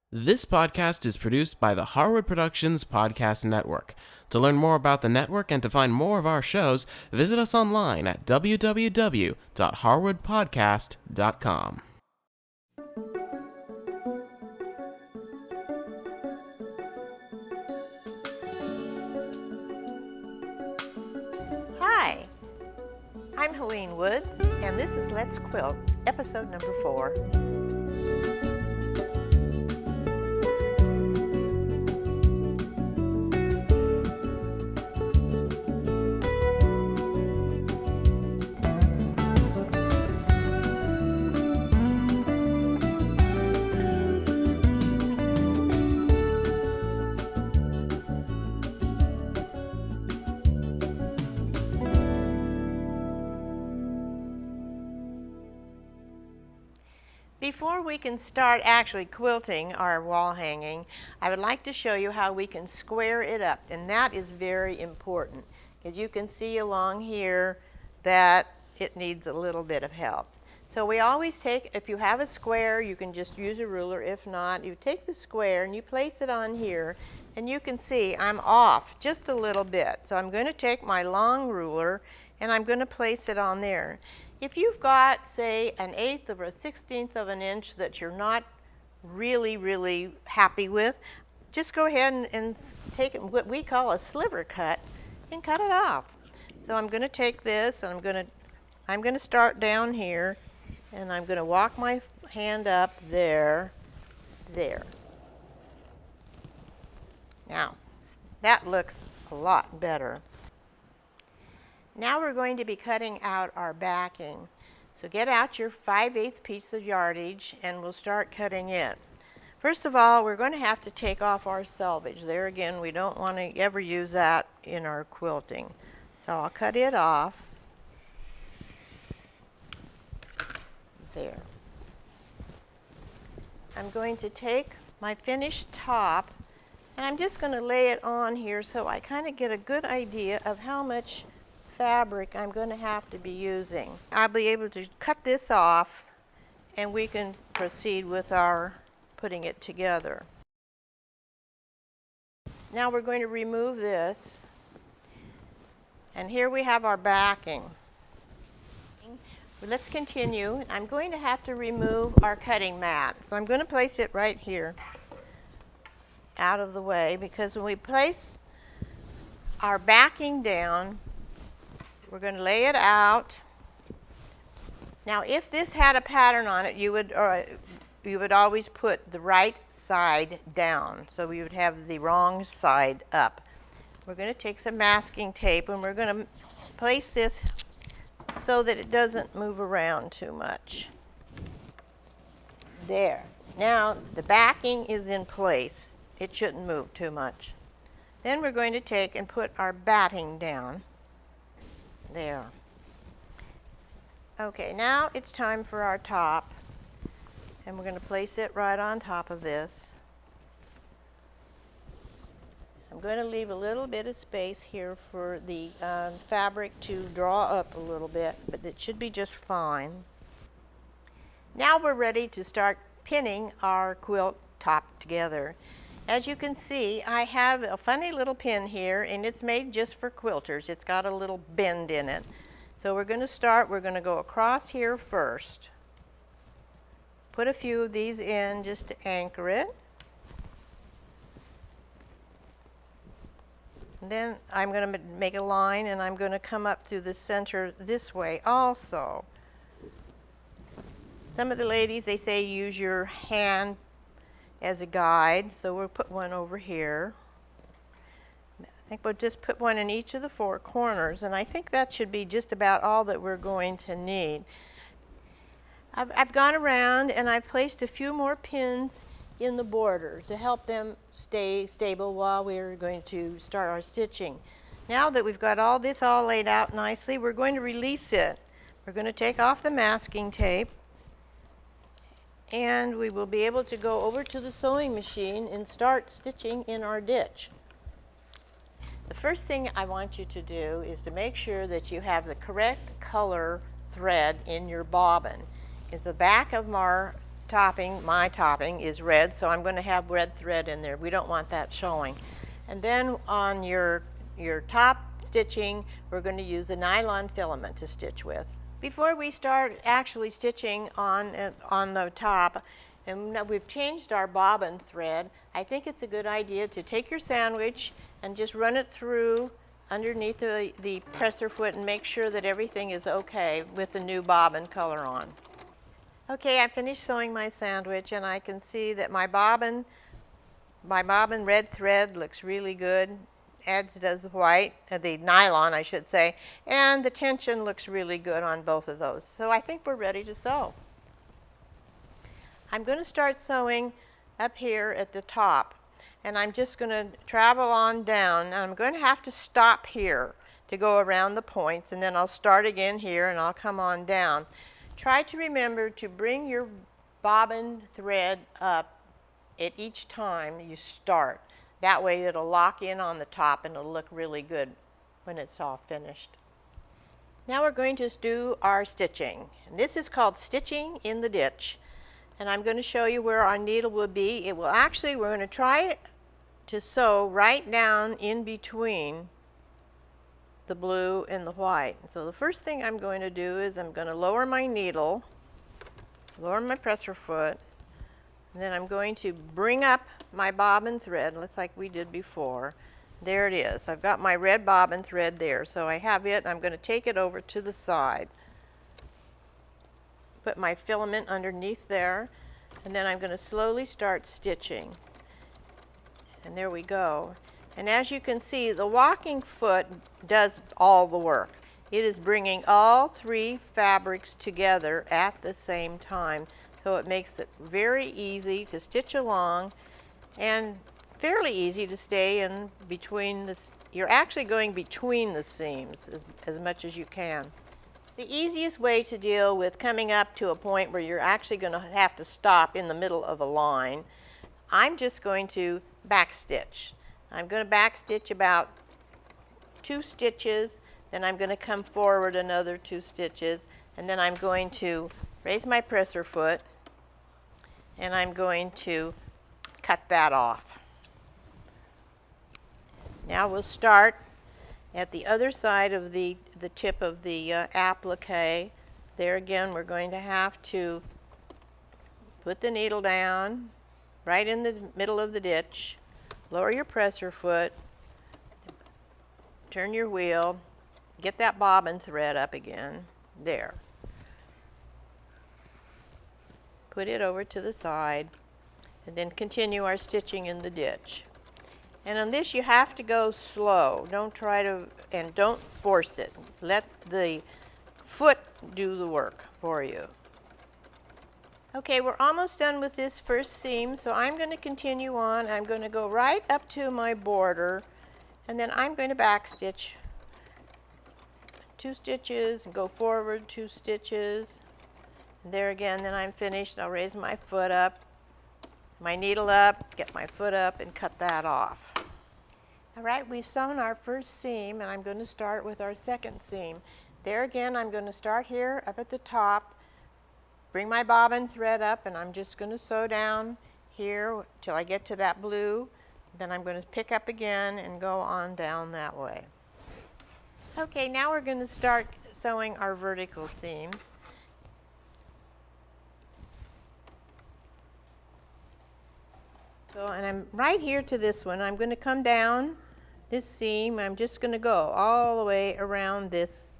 This podcast is produced by the Harwood Productions Podcast Network. To learn more about the network and to find more of our shows, visit us online at www.harwoodpodcast.com. Hi, I'm Helene Woods, and this is Let's Quilt, episode number 4. Before we can start actually quilting our wall hanging, I would like to show you how we can square it up, and that is very important because you can see along here that it needs a little bit of help. So we always take, if you have a square, you can just use a ruler. If not, you take the square and you place it on here, and you can see I'm off just a little bit. So I'm going to take my long ruler and I'm going to place it on there. If you've got, say, 1/8 or 1/16 of an inch that you're not really happy with, just go ahead and take it, what we call a sliver cut, and cut it off. So I'm going to take this and I'm going to start down here, and I'm going to walk my hand up there. Now, that looks a lot better. Now we're going to be cutting out our backing. So get out your 5/8 piece of yardage and we'll start cutting it. First of all, we're going to have to take off our selvage. There again, we don't want to ever use that in our quilting. So I'll cut it off. There. I'm going to take my finished top and I'm just going to lay it on here so I kind of get a good idea of how much fabric I'm going to have to be using. I'll be able to cut this off and we can proceed with our putting it together. Now we're going to remove this, and here we have our backing. Let's continue. I'm going to have to remove our cutting mat, so I'm going to place it right here out of the way, because when we place our backing down, we're going to lay it out. Now, if this had a pattern on it, you would always put the right side down, so we would have the wrong side up. We're going to take some masking tape and we're going to place this so that it doesn't move around too much. There. Now, the backing is in place. It shouldn't move too much. Then we're going to take and put our batting down. There. Okay, now it's time for our top, and we're going to place it right on top of this. I'm going to leave a little bit of space here for the fabric to draw up a little bit, but it should be just fine. Now we're ready to start pinning our quilt top together. As you can see, I have a funny little pin here, and it's made just for quilters. It's got a little bend in it. So we're going to go across here first. Put a few of these in just to anchor it. And then I'm going to make a line, and I'm going to come up through the center this way also. Some of the ladies, they say use your hand as a guide, so we'll put one over here. I think we'll just put one in each of the 4 corners, and I think that should be just about all that we're going to need. I've gone around and I've placed a few more pins in the border to help them stay stable while we're going to start our stitching. Now that we've got all this all laid out nicely, we're going to release it. We're going to take off the masking tape, and we will be able to go over to the sewing machine and start stitching in our ditch. The first thing I want you to do is to make sure that you have the correct color thread in your bobbin. Because the back of our topping, my topping, is red, so I'm going to have red thread in there. We don't want that showing. And then on your top stitching, we're going to use a nylon filament to stitch with. Before we start actually stitching on the top, and now we've changed our bobbin thread, I think it's a good idea to take your sandwich and just run it through underneath the presser foot and make sure that everything is okay with the new bobbin color on. Okay, I finished sewing my sandwich, and I can see that my bobbin red thread looks really good, as does the white, the nylon I should say, and the tension looks really good on both of those. So I think we're ready to sew. I'm going to start sewing up here at the top, and I'm just going to travel on down. I'm going to have to stop here to go around the points, and then I'll start again here and I'll come on down. Try to remember to bring your bobbin thread up at each time you start. That way it'll lock in on the top and it'll look really good when it's all finished. Now we're going to do our stitching. And this is called stitching in the ditch. And I'm going to show you where our needle will be. We're going to try to sew right down in between the blue and the white. So the first thing I'm going to do is I'm going to lower my needle, lower my presser foot, and then I'm going to bring up my bobbin thread, looks like we did before. There it is. I've got my red bobbin thread there. So I have it. I'm going to take it over to the side. Put my filament underneath there, and then I'm going to slowly start stitching. And there we go. And as you can see, the walking foot does all the work. It is bringing all three fabrics together at the same time. So it makes it very easy to stitch along and fairly easy to stay in between you're actually going between the seams as much as you can. The easiest way to deal with coming up to a point where you're actually going to have to stop in the middle of a line, I'm just going to backstitch. I'm going to backstitch about 2 stitches, then I'm going to come forward another 2 stitches, and then I'm going to raise my presser foot, and I'm going to cut that off. Now we'll start at the other side of the tip of the applique. There again, we're going to have to put the needle down right in the middle of the ditch, lower your presser foot, turn your wheel, get that bobbin thread up again, there. Put it over to the side, and then continue our stitching in the ditch. And on this you have to go slow. Don't force it. Let the foot do the work for you. Okay, we're almost done with this first seam, so I'm going to continue on. I'm going to go right up to my border, and then I'm going to backstitch 2 stitches and go forward 2 stitches. And there again, then I'm finished. I'll raise my foot up, my needle up, get my foot up, and cut that off. All right, we've sewn our first seam, and I'm going to start with our second seam. There again, I'm going to start here up at the top, bring my bobbin thread up, and I'm just going to sew down here till I get to that blue. Then I'm going to pick up again and go on down that way. Okay, now we're going to start sewing our vertical seams. So, and I'm right here to this one. I'm going to come down this seam. I'm just going to go all the way around this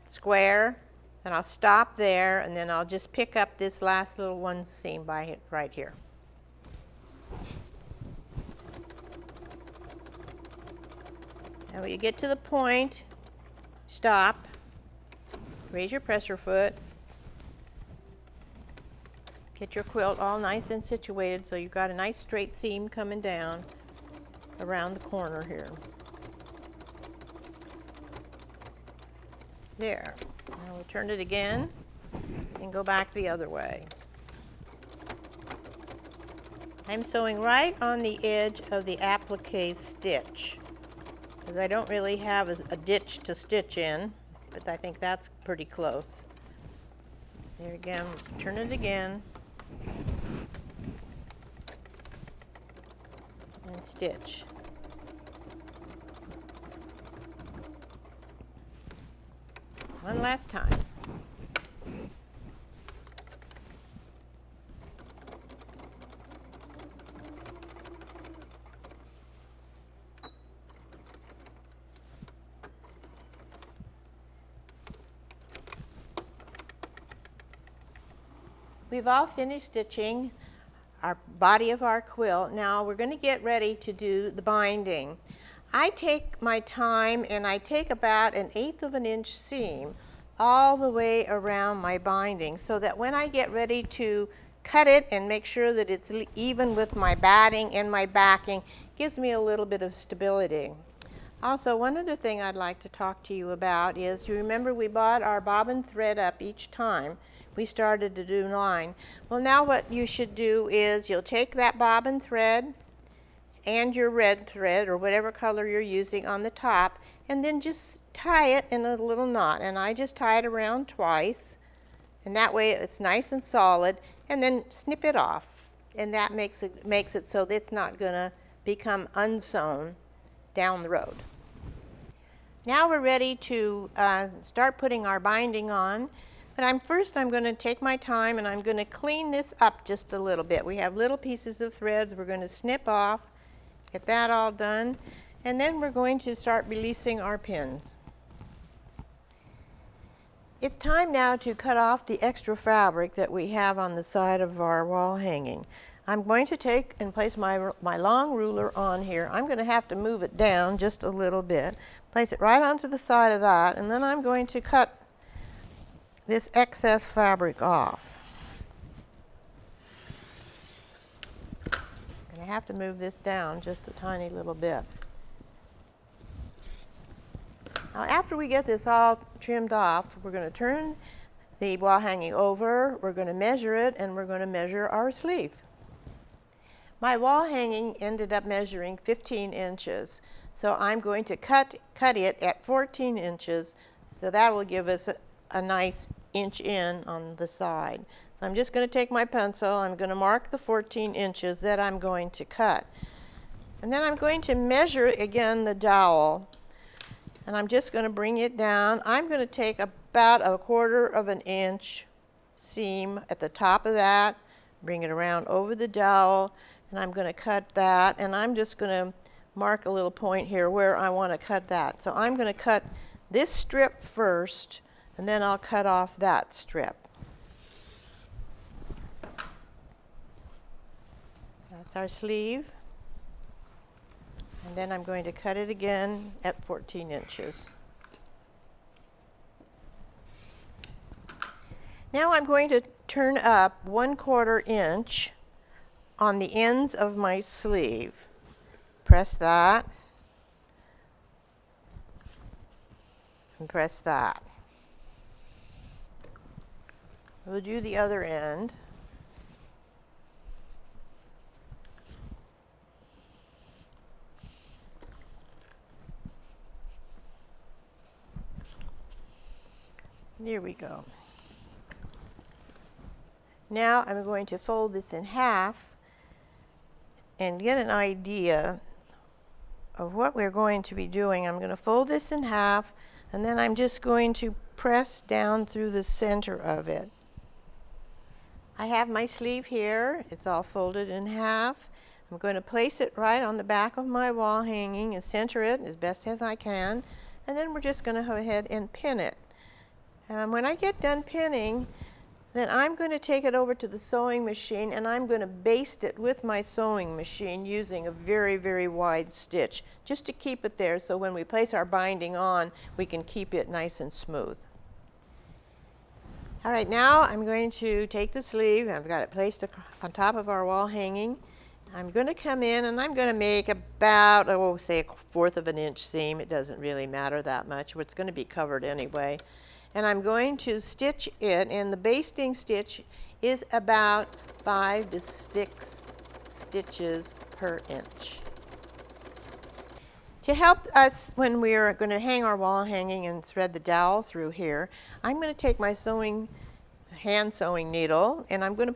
square, and I'll stop there, and then I'll just pick up this last little one seam right here. Now when you get to the point, stop, raise your presser foot, get your quilt all nice and situated so you've got a nice straight seam coming down around the corner here. There. Now we'll turn it again and go back the other way. I'm sewing right on the edge of the applique stitch because I don't really have a ditch to stitch in, but I think that's pretty close. There again, turn it again. and stitch. One last time. We've all finished stitching our body of our quilt. Now we're going to get ready to do the binding. I take my time and I take about 1/8 of an inch seam all the way around my binding so that when I get ready to cut it and make sure that it's even with my batting and my backing, gives me a little bit of stability. Also, one other thing I'd like to talk to you about is, you remember we bought our bobbin thread up each time we started to do line. Well, now what you should do is you'll take that bobbin thread and your red thread or whatever color you're using on the top, and then just tie it in a little knot. And I just tie it around twice, and that way it's nice and solid, and then snip it off. And that makes it so that it's not going to become unsewn down the road. Now we're ready to start putting our binding on. But first I'm going to take my time and I'm going to clean this up just a little bit. We have little pieces of threads we're going to snip off, get that all done, and then we're going to start releasing our pins. It's time now to cut off the extra fabric that we have on the side of our wall hanging. I'm going to take and place my long ruler on here. I'm going to have to move it down just a little bit, place it right onto the side of that, and then I'm going to cut this excess fabric off. And I have to move this down just a tiny little bit. Now after we get this all trimmed off, we're going to turn the wall hanging over, we're going to measure it, and we're going to measure our sleeve. My wall hanging ended up measuring 15 inches, so I'm going to cut it at 14 inches, so that will give us a nice inch in on the side. So I'm just going to take my pencil, I'm going to mark the 14 inches that I'm going to cut. And then I'm going to measure again the dowel, and I'm just going to bring it down. I'm going to take about 1/4 of an inch seam at the top of that, bring it around over the dowel, and I'm going to cut that, and I'm just going to mark a little point here where I want to cut that. So I'm going to cut this strip first, and then I'll cut off that strip. That's our sleeve. And then I'm going to cut it again at 14 inches. Now I'm going to turn up 1/4 inch on the ends of my sleeve. Press that. And press that. We'll do the other end. There we go. Now I'm going to fold this in half and get an idea of what we're going to be doing. I'm going to fold this in half, and then I'm just going to press down through the center of it. I have my sleeve here. It's all folded in half. I'm going to place it right on the back of my wall hanging and center it as best as I can, and then we're just going to go ahead and pin it. When I get done pinning, then I'm going to take it over to the sewing machine, and I'm going to baste it with my sewing machine using a very, very wide stitch, just to keep it there so when we place our binding on, we can keep it nice and smooth. All right, now I'm going to take the sleeve, and I've got it placed on top of our wall hanging. I'm going to come in and I'm going to make about, say 1/4 of an inch seam. It doesn't really matter that much. It's going to be covered anyway. And I'm going to stitch it, and the basting stitch is about 5 to 6 stitches per inch. To help us when we're going to hang our wall hanging and thread the dowel through here, I'm going to take my hand sewing needle, and I'm going to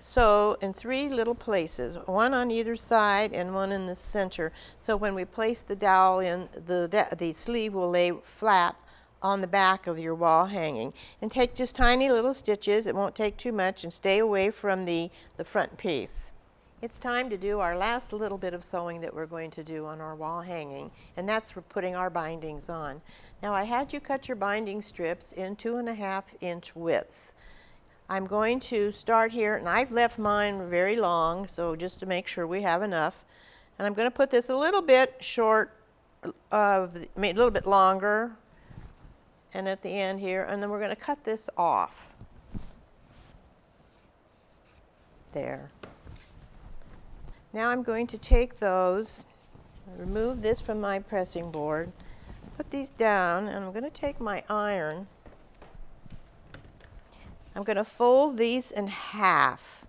sew in 3 little places, one on either side and one in the center. So when we place the dowel in, the sleeve will lay flat on the back of your wall hanging. And take just tiny little stitches, it won't take too much, and stay away from the front piece. It's time to do our last little bit of sewing that we're going to do on our wall hanging, and that's for putting our bindings on. Now I had you cut your binding strips in 2.5-inch widths. I'm going to start here, and I've left mine very long, so just to make sure we have enough. And I'm going to put this a little bit short of, a little bit longer, and at the end here, and then we're going to cut this off. There. Now I'm going to take those, remove this from my pressing board, put these down, and I'm going to take my iron. I'm going to fold these in half,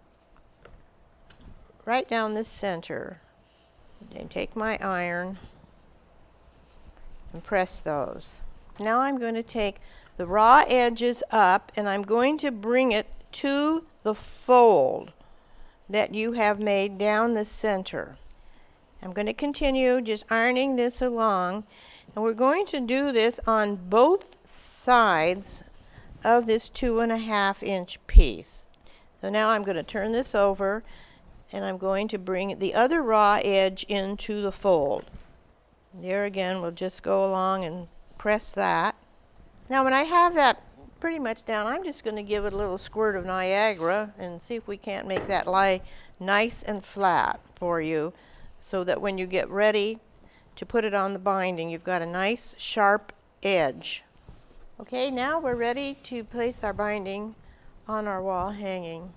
right down the center. And take my iron and press those. Now I'm going to take the raw edges up, and I'm going to bring it to the fold that you have made down the center. I'm going to continue just ironing this along, and we're going to do this on both sides of this 2.5-inch piece. So now I'm going to turn this over, and I'm going to bring the other raw edge into the fold. There again, we'll just go along and press that. Now when I have that pretty much down, I'm just going to give it a little squirt of Niagara and see if we can't make that lie nice and flat for you, so that when you get ready to put it on the binding, you've got a nice sharp edge. Okay, now we're ready to place our binding on our wall hanging.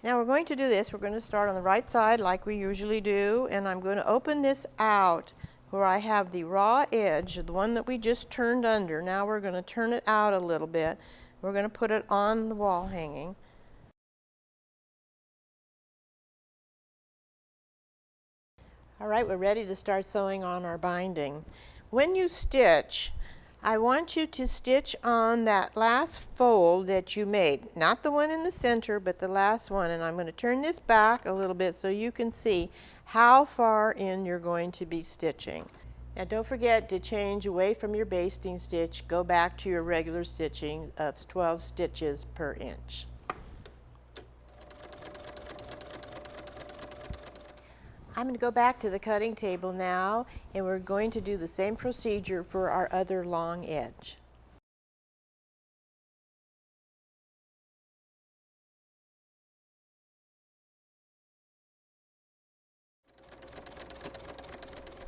Now we're going to do this. We're going to start on the right side like we usually do, and I'm going to open this out where I have the raw edge, the one that we just turned under. Now we're going to turn it out a little bit. We're going to put it on the wall hanging. All right, we're ready to start sewing on our binding. When you stitch, I want you to stitch on that last fold that you made, not the one in the center, but the last one. And I'm going to turn this back a little bit so you can see how far in you're going to be stitching. Now don't forget to change away from your basting stitch, go back to your regular stitching of 12 stitches per inch. I'm going to go back to the cutting table now, and we're going to do the same procedure for our other long edge.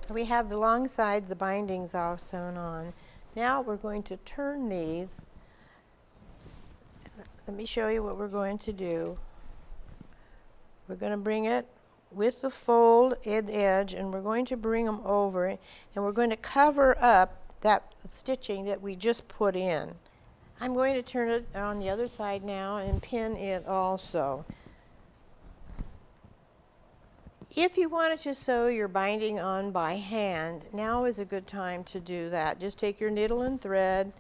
We have the long side, the bindings all sewn on. Now we're going to turn these. Let me show you what we're going to do. We're going to bring it with the fold edge, and we're going to bring them over, and we're going to cover up that stitching that we just put in. I'm going to turn it on the other side now and pin it also. If you wanted to sew your binding on by hand, now is a good time to do that. Just take your needle and thread,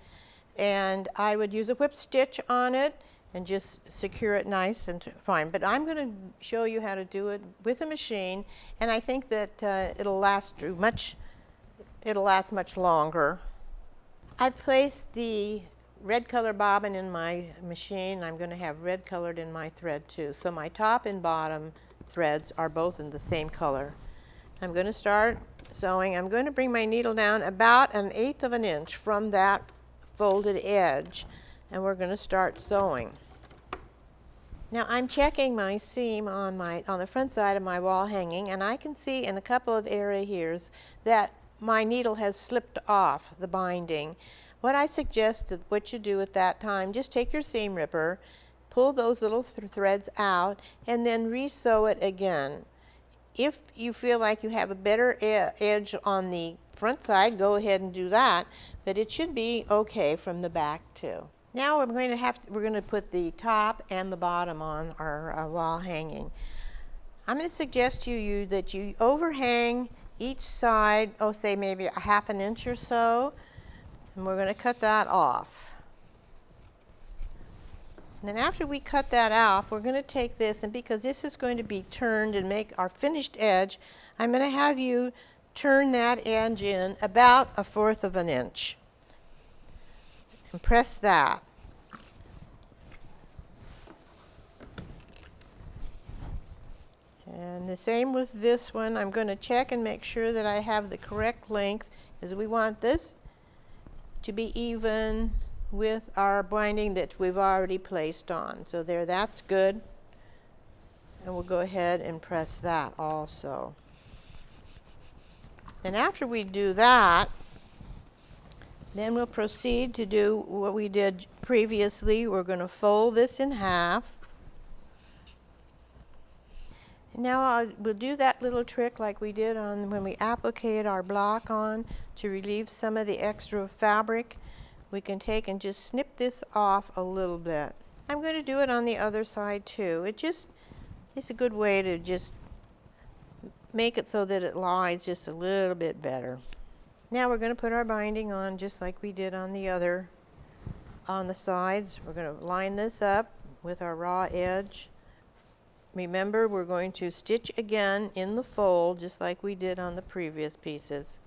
and I would use a whip stitch on it and just secure it nice and fine. But I'm going to show you how to do it with a machine, and I think that it'll last much longer. I've placed the red color bobbin in my machine. I'm going to have red colored in my thread too. So my top and bottom threads are both in the same color. I'm going to start sewing. I'm going to bring my needle down about 1/8 of an inch from that folded edge, and we're going to start sewing. Now I'm checking my seam on the front side of my wall hanging, and I can see in a couple of areas here that my needle has slipped off the binding. What I suggest that what you do at that time, just take your seam ripper, pull those little threads out, and then re-sew it again. If you feel like you have a better edge on the front side, go ahead and do that, but it should be okay from the back too. Now we're going to put the top and the bottom on our wall hanging. I'm going to suggest to you that you overhang each side, say maybe 1/2 inch or so, and we're going to cut that off. And then after we cut that off, we're going to take this, and because this is going to be turned and make our finished edge, I'm going to have you turn that edge in about 1/4 of an inch. And press that. And the same with this one. I'm going to check and make sure that I have the correct length, because we want this to be even with our binding that we've already placed on. So there, that's good. And we'll go ahead and press that also. And after we do that, then we'll proceed to do what we did previously. We're going to fold this in half. And now we'll do that little trick like we did on when we appliqued our block on to relieve some of the extra fabric. We can take and just snip this off a little bit. I'm going to do it on the other side too. It's a good way to just make it so that it lies just a little bit better. Now we're going to put our binding on just like we did on the sides. We're going to line this up with our raw edge. Remember, we're going to stitch again in the fold just like we did on the previous pieces.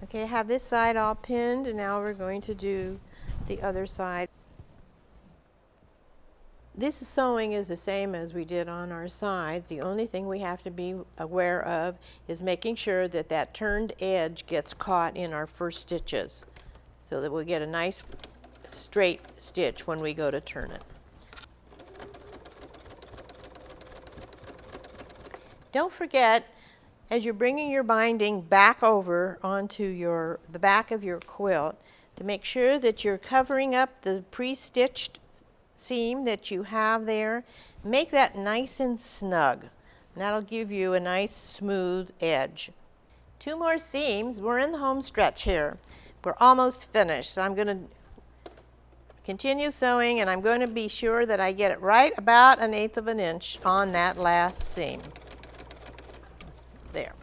Okay, I have this side all pinned, and now we're going to do the other side. This sewing is the same as we did on our sides. The only thing we have to be aware of is making sure that that turned edge gets caught in our first stitches so that we'll get a nice straight stitch when we go to turn it. Don't forget, as you're bringing your binding back over onto the back of your quilt, to make sure that you're covering up the pre-stitched seam that you have there. Make that nice and snug. And that'll give you a nice smooth edge. 2 more seams. We're in the home stretch here. We're almost finished. So I'm going to continue sewing, and I'm going to be sure that I get it right about 1/8 of an inch on that last seam. There.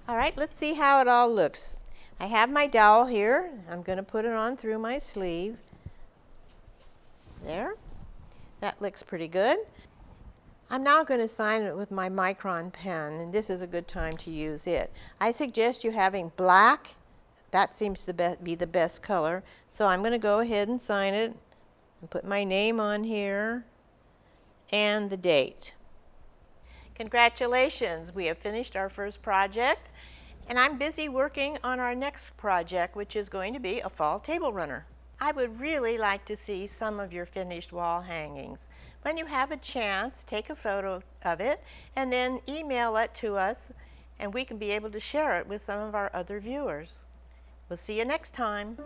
All right, let's see how it all looks. I have my dowel here. I'm going to put it on through my sleeve. There. That looks pretty good. I'm now going to sign it with my micron pen, and this is a good time to use it. I suggest you having black. That seems to be the best color. So I'm going to go ahead and sign it and put my name on here and the date. Congratulations, we have finished our first project, and I'm busy working on our next project, which is going to be a fall table runner. I would really like to see some of your finished wall hangings. When you have a chance, take a photo of it and then email it to us, and we can be able to share it with some of our other viewers. We'll see you next time.